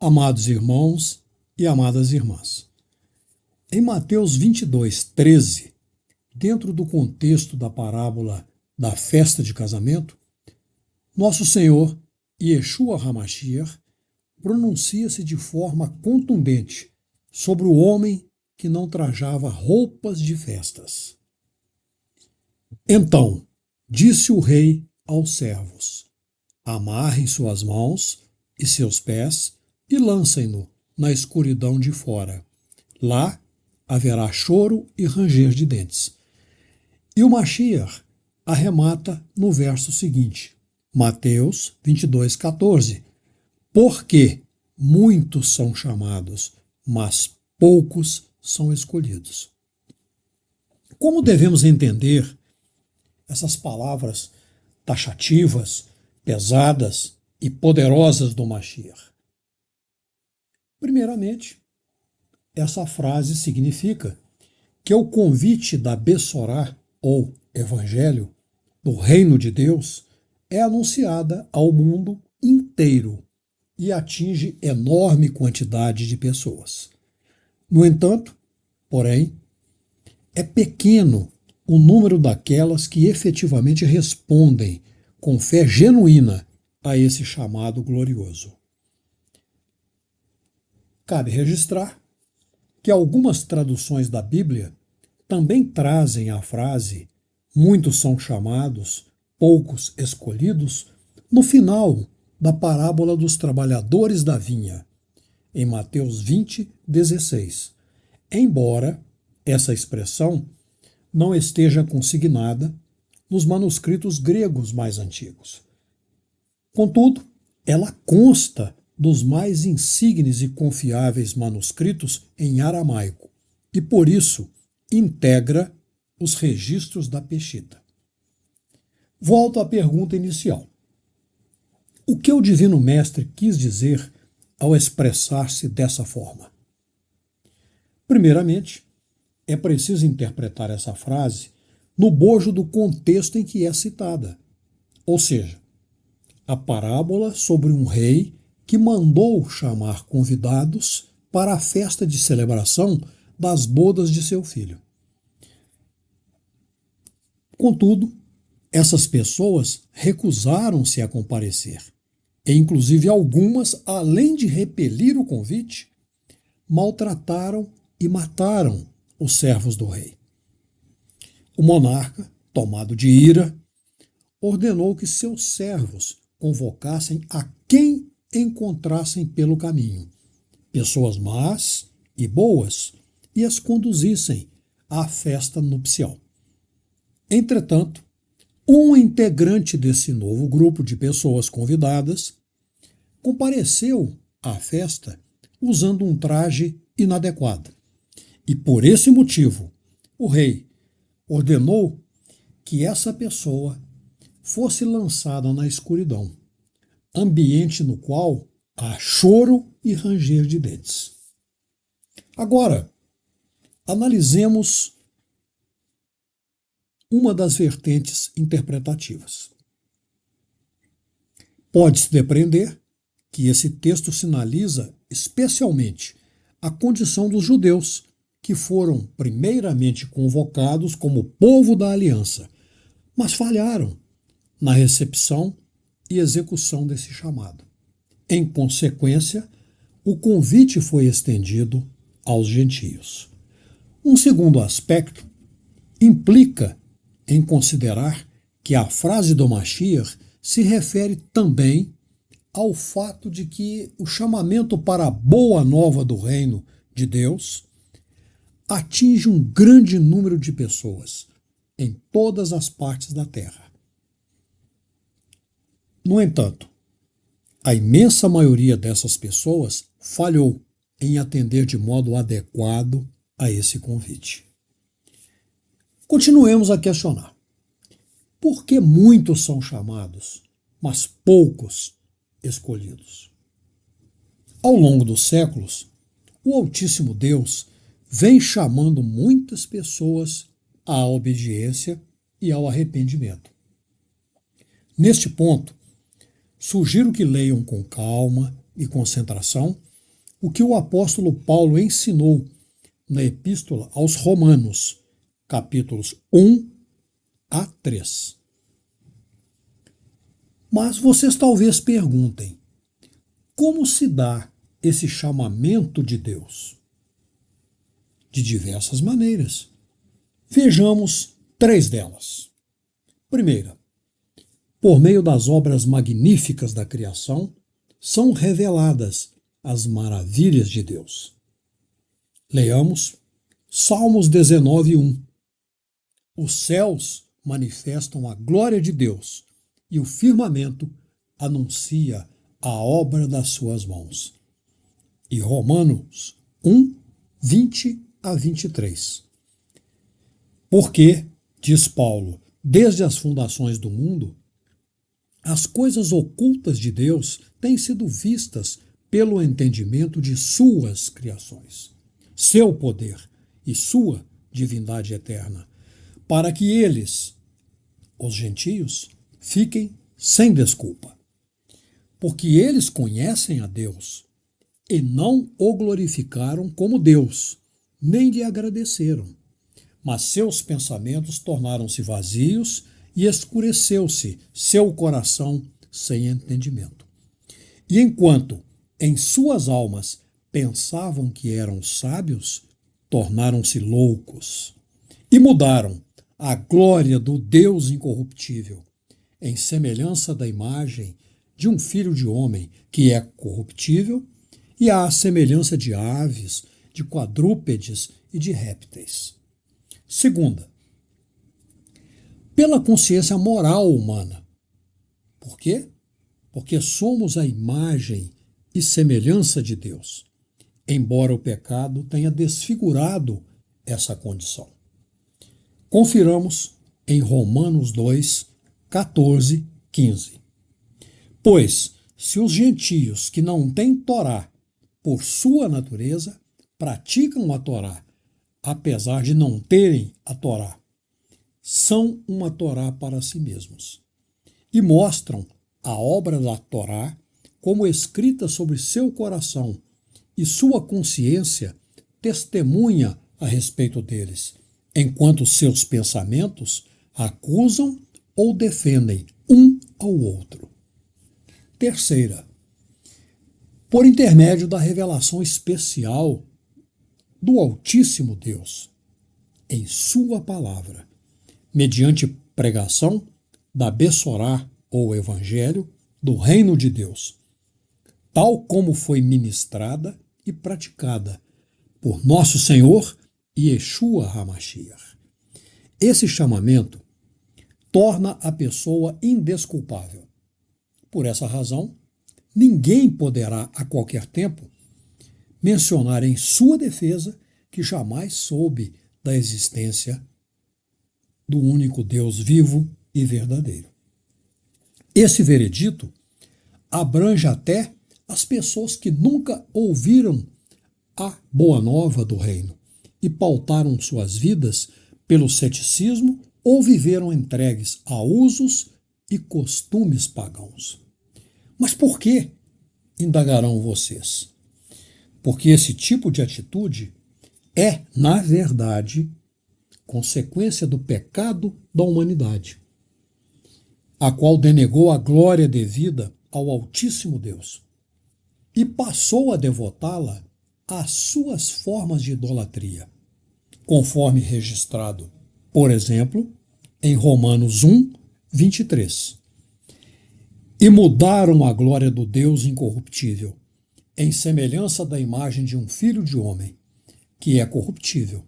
Amados irmãos e amadas irmãs, em Mateus 22:13, dentro do contexto da parábola da festa de casamento, nosso Senhor, Yeshua HaMashiach, pronuncia-se de forma contundente sobre o homem que não trajava roupas de festas. Então, disse o rei aos servos: amarrem suas mãos e seus pés e lancem-no na escuridão de fora. Lá haverá choro e ranger de dentes. E o Mashiach arremata no verso seguinte, Mateus 22:14. Porque muitos são chamados, mas poucos são escolhidos. Como devemos entender essas palavras taxativas, pesadas e poderosas do Mashiach? Primeiramente, essa frase significa que o convite da Bessorá, ou Evangelho, do Reino de Deus, é anunciada ao mundo inteiro e atinge enorme quantidade de pessoas. No entanto, porém, é pequeno o número daquelas que efetivamente respondem com fé genuína a esse chamado glorioso. Cabe registrar que algumas traduções da Bíblia também trazem a frase muitos são chamados, poucos escolhidos, no final da parábola dos trabalhadores da vinha, em Mateus 20:16, embora essa expressão não esteja consignada nos manuscritos gregos mais antigos. Contudo, ela consta dos mais insignes e confiáveis manuscritos em aramaico e, por isso, integra os registros da Peshitta. Volto à pergunta inicial. O que o Divino Mestre quis dizer ao expressar-se dessa forma? Primeiramente, é preciso interpretar essa frase no bojo do contexto em que é citada, ou seja, a parábola sobre um rei que mandou chamar convidados para a festa de celebração das bodas de seu filho. Contudo, essas pessoas recusaram-se a comparecer, e inclusive algumas, além de repelir o convite, maltrataram e mataram os servos do rei. O monarca, tomado de ira, ordenou que seus servos convocassem a quem encontrassem pelo caminho, pessoas más e boas, e as conduzissem à festa nupcial. Entretanto, um integrante desse novo grupo de pessoas convidadas compareceu à festa usando um traje inadequado. E por esse motivo, o rei ordenou que essa pessoa fosse lançada na escuridão, ambiente no qual há choro e ranger de dentes. Agora, analisemos uma das vertentes interpretativas. Pode-se depreender que esse texto sinaliza especialmente a condição dos judeus, que foram primeiramente convocados como povo da aliança, mas falharam na recepção e execução desse chamado. Em consequência, o convite foi estendido aos gentios. Um segundo aspecto implica em considerar que a frase do Mashiach se refere também ao fato de que o chamamento para a boa nova do reino de Deus atinge um grande número de pessoas em todas as partes da terra. No entanto, a imensa maioria dessas pessoas falhou em atender de modo adequado a esse convite. Continuemos a questionar. Por que muitos são chamados, mas poucos escolhidos? Ao longo dos séculos, o Altíssimo Deus vem chamando muitas pessoas à obediência e ao arrependimento. Neste ponto, sugiro que leiam com calma e concentração o que o apóstolo Paulo ensinou na Epístola aos Romanos, capítulos 1 a 3. Mas vocês talvez perguntem, como se dá esse chamamento de Deus? De diversas maneiras. Vejamos 3 delas. Primeira, por meio das obras magníficas da criação, são reveladas as maravilhas de Deus. Leiamos Salmos 19:1. Os céus manifestam a glória de Deus e o firmamento anuncia a obra das suas mãos. E Romanos 1:20 a 23. Porque, diz Paulo, desde as fundações do mundo, as coisas ocultas de Deus têm sido vistas pelo entendimento de suas criações, seu poder e sua divindade eterna, para que eles, os gentios, fiquem sem desculpa. Porque eles conhecem a Deus e não o glorificaram como Deus, nem lhe agradeceram. Mas seus pensamentos tornaram-se vazios e escureceu-se seu coração sem entendimento. E enquanto em suas almas pensavam que eram sábios, tornaram-se loucos e mudaram a glória do Deus incorruptível em semelhança da imagem de um filho de homem que é corruptível e à semelhança de aves, de quadrúpedes e de répteis. Segunda, pela consciência moral humana. Por quê? Porque somos a imagem e semelhança de Deus, embora o pecado tenha desfigurado essa condição. Confiramos em Romanos 2, 14, 15. Pois, se os gentios que não têm Torá, por sua natureza, praticam a Torá, apesar de não terem a Torá, são uma Torá para si mesmos e mostram a obra da Torá como escrita sobre seu coração, e sua consciência testemunha a respeito deles, enquanto seus pensamentos acusam ou defendem um ao outro. Terceira, por intermédio da revelação especial do Altíssimo Deus, em sua palavra, mediante pregação da Bessorá ou Evangelho do Reino de Deus, tal como foi ministrada e praticada por nosso Senhor Yeshua HaMashiach. Esse chamamento torna a pessoa indesculpável. Por essa razão, ninguém poderá, a qualquer tempo, mencionar em sua defesa que jamais soube da existência do único Deus vivo e verdadeiro. Esse veredito abrange até as pessoas que nunca ouviram a boa nova do reino e pautaram suas vidas pelo ceticismo ou viveram entregues a usos e costumes pagãos. Mas por que, indagarão vocês? Porque esse tipo de atitude é, na verdade, consequência do pecado da humanidade, a qual denegou a glória devida ao Altíssimo Deus e passou a devotá-la às suas formas de idolatria, conforme registrado, por exemplo, em Romanos 1, 23. E mudaram a glória do Deus incorruptível, em semelhança da imagem de um filho de homem, que é corruptível,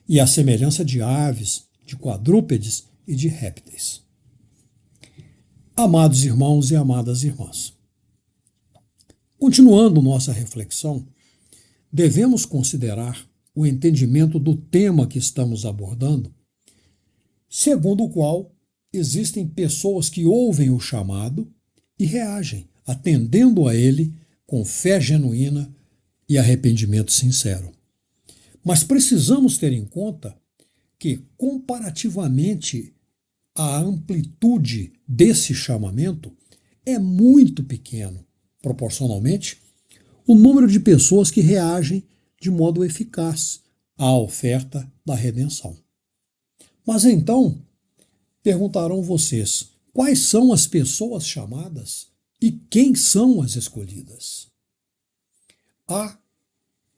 e a semelhança de aves, de quadrúpedes e de répteis. Amados irmãos e amadas irmãs, continuando nossa reflexão, devemos considerar o entendimento do tema que estamos abordando, segundo o qual existem pessoas que ouvem o chamado e reagem, atendendo a ele com fé genuína e arrependimento sincero. Mas precisamos ter em conta que, comparativamente à amplitude desse chamamento, é muito pequeno, proporcionalmente, o número de pessoas que reagem de modo eficaz à oferta da redenção. Mas então, perguntarão vocês, quais são as pessoas chamadas e quem são as escolhidas? Há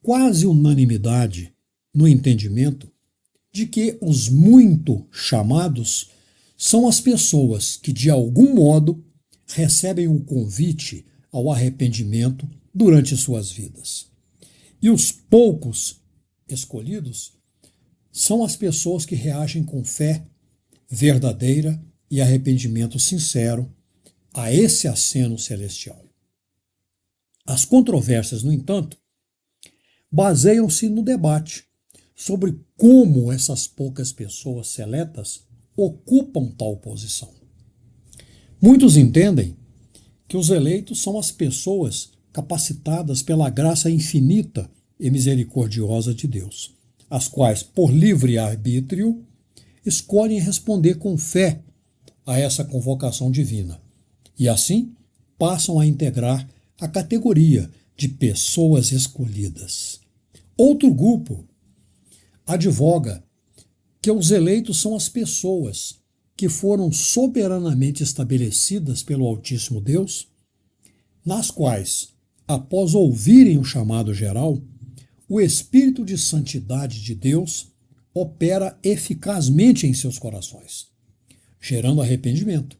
quase unanimidade no entendimento de que os muito chamados são as pessoas que, de algum modo, recebem o convite ao arrependimento durante suas vidas. E os poucos escolhidos são as pessoas que reagem com fé verdadeira e arrependimento sincero a esse aceno celestial. As controvérsias, no entanto, baseiam-se no debate sobre como essas poucas pessoas seletas ocupam tal posição. Muitos entendem que os eleitos são as pessoas capacitadas pela graça infinita e misericordiosa de Deus, as quais, por livre arbítrio, escolhem responder com fé a essa convocação divina e, assim, passam a integrar a categoria de pessoas escolhidas. Outro grupo advoga que os eleitos são as pessoas que foram soberanamente estabelecidas pelo Altíssimo Deus, nas quais, após ouvirem o chamado geral, o Espírito de Santidade de Deus opera eficazmente em seus corações, gerando arrependimento,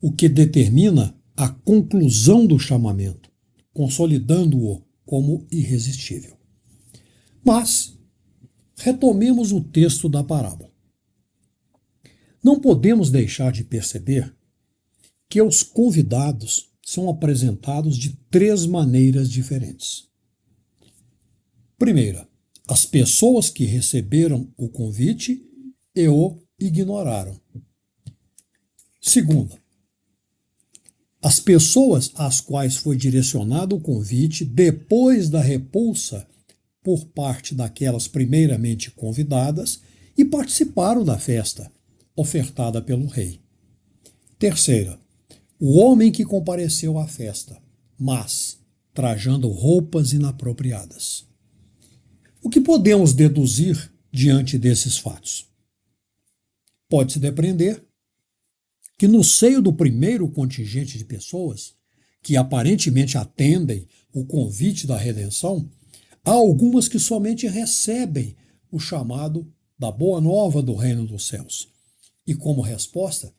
o que determina a conclusão do chamamento, consolidando-o como irresistível. Mas, retomemos o texto da parábola. Não podemos deixar de perceber que os convidados são apresentados de três maneiras diferentes. Primeira, as pessoas que receberam o convite e o ignoraram. Segunda, as pessoas às quais foi direcionado o convite depois da repulsa por parte daquelas primeiramente convidadas e participaram da festa ofertada pelo rei. Terceira, o homem que compareceu à festa, mas trajando roupas inapropriadas. O que podemos deduzir diante desses fatos? Pode-se depreender que no seio do primeiro contingente de pessoas, que aparentemente atendem o convite da redenção, há algumas que somente recebem o chamado da boa nova do reino dos céus e, como resposta,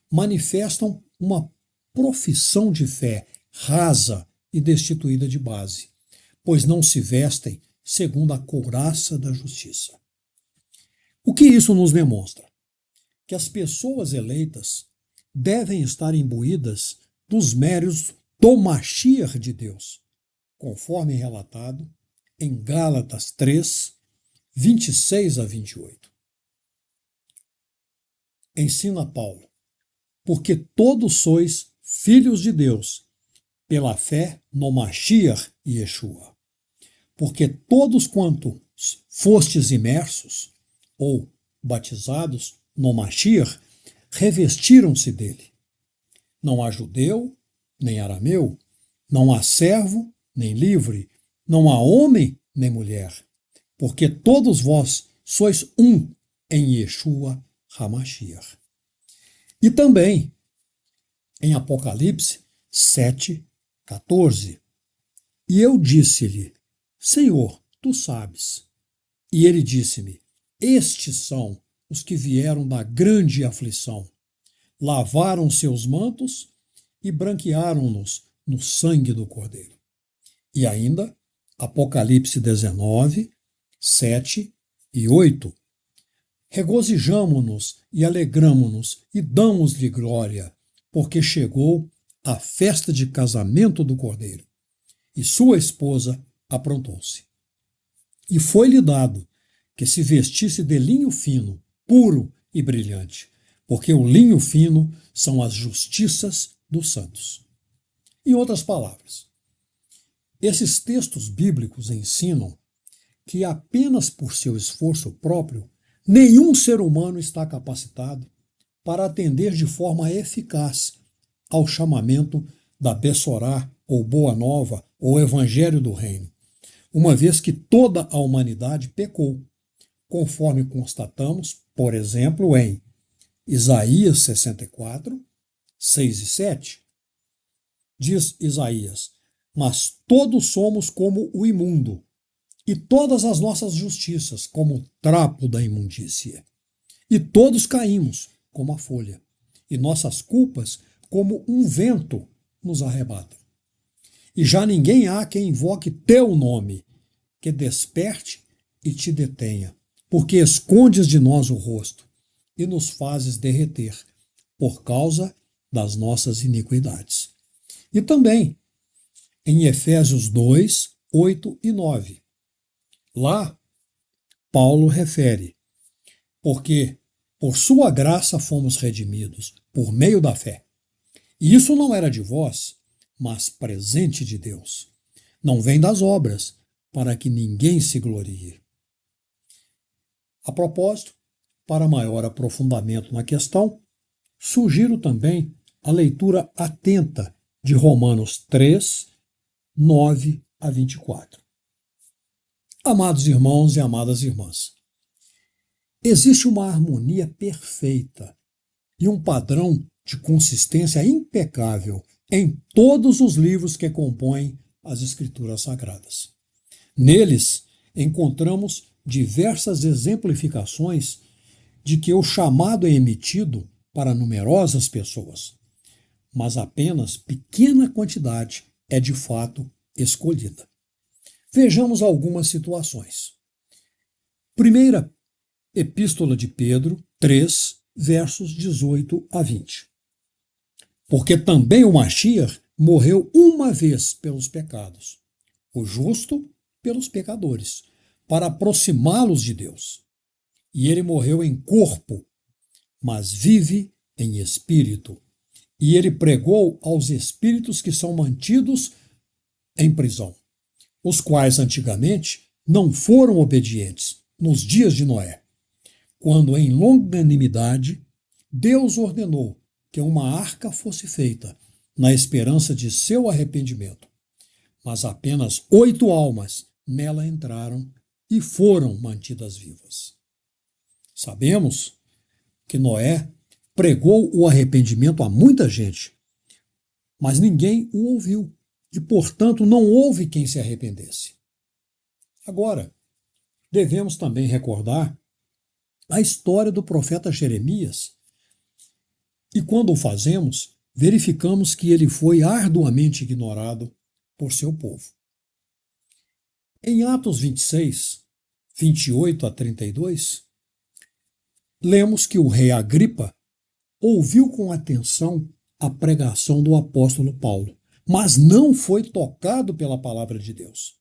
manifestam uma profissão de fé rasa e destituída de base, pois não se vestem segundo a couraça da justiça. O que isso nos demonstra? Que as pessoas eleitas devem estar imbuídas dos méritos do Mashiach de Deus, conforme relatado em Gálatas 3, 26 a 28. Ensina Paulo, porque todos sois filhos de Deus, pela fé no Mashiach Yeshua. Porque todos quantos fostes imersos, ou batizados no Mashiach, revestiram-se dele. Não há judeu, nem arameu, não há servo, nem livre, não há homem, nem mulher, porque todos vós sois um em Yeshua HaMashiach. E também, em Apocalipse 7, 14, e eu disse-lhe, Senhor, tu sabes. E ele disse-me, estes são os que vieram da grande aflição, lavaram seus mantos e branquearam-nos no sangue do Cordeiro. E ainda, Apocalipse 19, 7 e 8. Regozijamo-nos e alegramo-nos e damos-lhe glória, porque chegou a festa de casamento do Cordeiro, e sua esposa aprontou-se. E foi-lhe dado que se vestisse de linho fino, puro e brilhante, porque o linho fino são as justiças dos santos. Em outras palavras, esses textos bíblicos ensinam que apenas por seu esforço próprio, nenhum ser humano está capacitado para atender de forma eficaz ao chamamento da Bessorá ou Boa Nova, ou Evangelho do Reino, uma vez que toda a humanidade pecou, conforme constatamos, por exemplo, em Isaías 64, 6 e 7. Diz Isaías: Mas todos somos como o imundo, e todas as nossas justiças como o trapo da imundícia. E todos caímos como a folha, e nossas culpas como um vento nos arrebatam. E já ninguém há quem invoque teu nome, que desperte e te detenha, porque escondes de nós o rosto e nos fazes derreter por causa das nossas iniquidades. E também em Efésios 2, 8 e 9. Lá, Paulo refere: porque por sua graça fomos redimidos, por meio da fé. E isso não era de vós, mas presente de Deus. Não vem das obras, para que ninguém se glorie. A propósito, para maior aprofundamento na questão, sugiro também a leitura atenta de Romanos 3, 9 a 24. Amados irmãos e amadas irmãs, existe uma harmonia perfeita e um padrão de consistência impecável em todos os livros que compõem as Escrituras Sagradas. Neles encontramos diversas exemplificações de que o chamado é emitido para numerosas pessoas, mas apenas pequena quantidade é de fato escolhida. Vejamos algumas situações. Primeira Epístola de Pedro 3, versos 18 a 20. Porque também o Mashiach morreu uma vez pelos pecados, o justo pelos pecadores, para aproximá-los de Deus. E ele morreu em corpo, mas vive em espírito. E ele pregou aos espíritos que são mantidos em prisão, os quais antigamente não foram obedientes nos dias de Noé, quando em longanimidade Deus ordenou que uma arca fosse feita na esperança de seu arrependimento. Mas apenas 8 almas nela entraram e foram mantidas vivas. Sabemos que Noé pregou o arrependimento a muita gente, mas ninguém o ouviu e, portanto, não houve quem se arrependesse. Agora, devemos também recordar a história do profeta Jeremias, e quando o fazemos, verificamos que ele foi arduamente ignorado por seu povo. Em Atos 26, 28 a 32, lemos que o rei Agripa ouviu com atenção a pregação do apóstolo Paulo, mas não foi tocado pela palavra de Deus.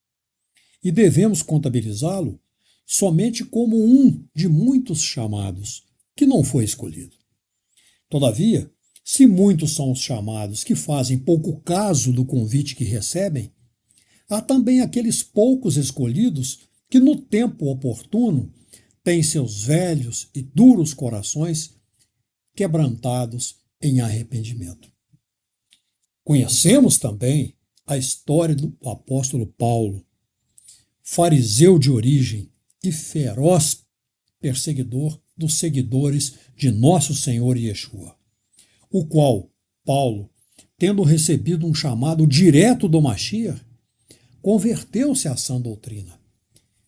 E devemos contabilizá-lo somente como um de muitos chamados, que não foi escolhido. Todavia, se muitos são os chamados que fazem pouco caso do convite que recebem, há também aqueles poucos escolhidos que, no tempo oportuno, têm seus velhos e duros corações quebrantados em arrependimento. Conhecemos também a história do apóstolo Paulo, fariseu de origem e feroz perseguidor dos seguidores de nosso Senhor Yeshua, o qual, Paulo, tendo recebido um chamado direto do Mashiach, converteu-se à sã doutrina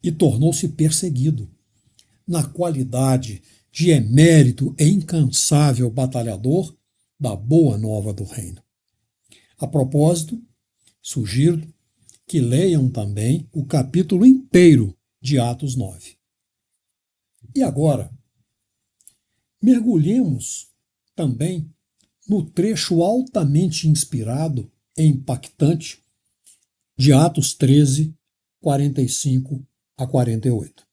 e tornou-se perseguido, na qualidade de emérito e incansável batalhador da boa nova do reino. A propósito, sugiro que leiam também o capítulo inteiro de Atos 9. E agora, mergulhemos também no trecho altamente inspirado e impactante de Atos 13, 45 a 48.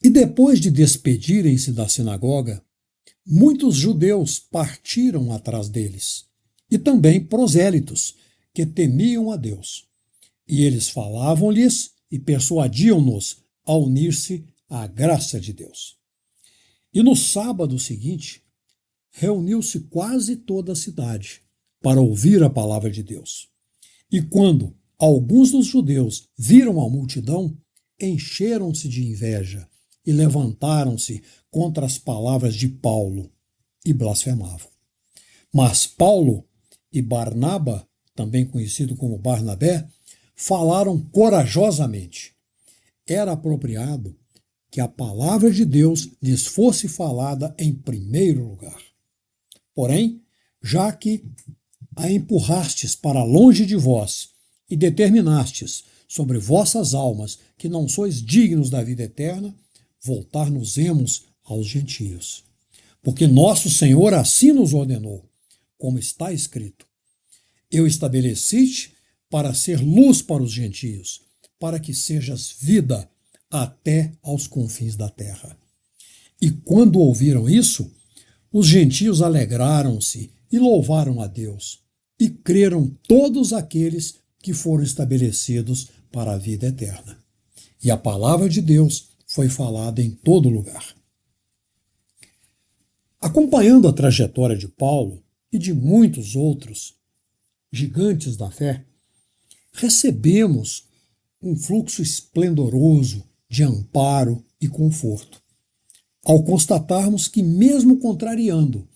E depois de despedirem-se da sinagoga, muitos judeus partiram atrás deles, e também prosélitos, que temiam a Deus. E eles falavam-lhes e persuadiam-nos a unir-se à graça de Deus. E no sábado seguinte, reuniu-se quase toda a cidade, para ouvir a palavra de Deus. E quando alguns dos judeus viram a multidão, encheram-se de inveja e levantaram-se contra as palavras de Paulo e blasfemavam. Mas Paulo e Barnaba, também conhecido como Barnabé, falaram corajosamente. Era apropriado que a palavra de Deus lhes fosse falada em primeiro lugar. Porém, já que a empurrastes para longe de vós e determinastes sobre vossas almas que não sois dignos da vida eterna, voltar-nos-emos aos gentios. Porque nosso Senhor assim nos ordenou, como está escrito: Eu estabeleci-te para ser luz para os gentios, para que sejas vida até aos confins da terra. E quando ouviram isso, os gentios alegraram-se e louvaram a Deus, e creram todos aqueles que foram estabelecidos para a vida eterna. E a palavra de Deus foi falada em todo lugar. Acompanhando a trajetória de Paulo e de muitos outros gigantes da fé, recebemos um fluxo esplendoroso de amparo e conforto, ao constatarmos que, mesmo contrariando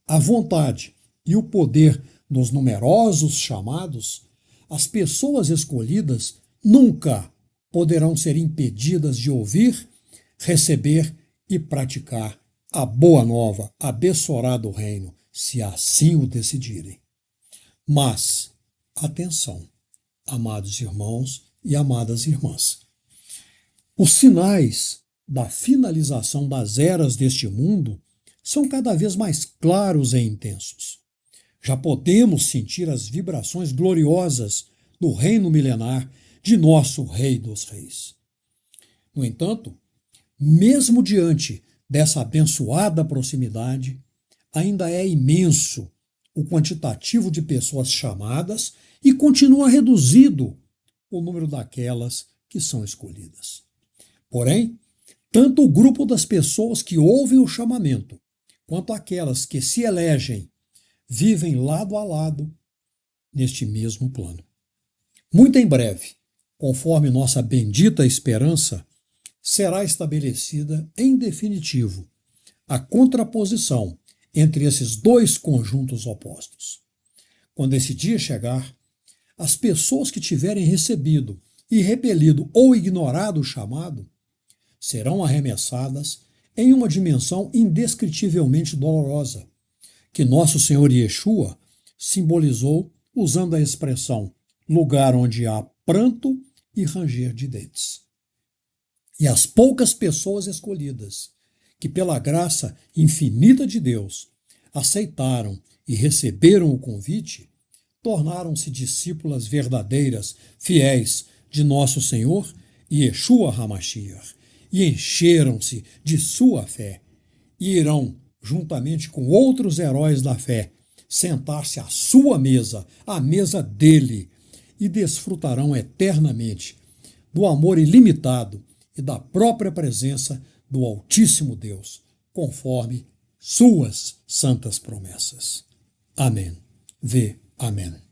a vontade e o poder dos numerosos chamados, as pessoas escolhidas nunca poderão ser impedidas de ouvir, receber e praticar a boa nova, a Bessorá do reino, se assim o decidirem. Mas, atenção, amados irmãos e amadas irmãs, os sinais da finalização das eras deste mundo são cada vez mais claros e intensos. Já podemos sentir as vibrações gloriosas do reino milenar de nosso Rei dos Reis. No entanto, mesmo diante dessa abençoada proximidade, ainda é imenso o quantitativo de pessoas chamadas e continua reduzido o número daquelas que são escolhidas. Porém, tanto o grupo das pessoas que ouvem o chamamento, quanto aquelas que se elegem, vivem lado a lado neste mesmo plano. Muito em breve, conforme nossa bendita esperança, será estabelecida em definitivo a contraposição entre esses dois conjuntos opostos. Quando esse dia chegar, as pessoas que tiverem recebido e repelido ou ignorado o chamado serão arremessadas em uma dimensão indescritivelmente dolorosa, que nosso Senhor Yeshua simbolizou usando a expressão lugar onde há pranto e ranger de dentes. E as poucas pessoas escolhidas, que pela graça infinita de Deus aceitaram e receberam o convite, tornaram-se discípulas verdadeiras, fiéis de nosso Senhor Yeshua HaMashiach, e encheram-se de sua fé, e irão, juntamente com outros heróis da fé, sentar-se à sua mesa, à mesa dele, e desfrutarão eternamente do amor ilimitado e da própria presença do Altíssimo Deus, conforme suas santas promessas. Amém. Amém.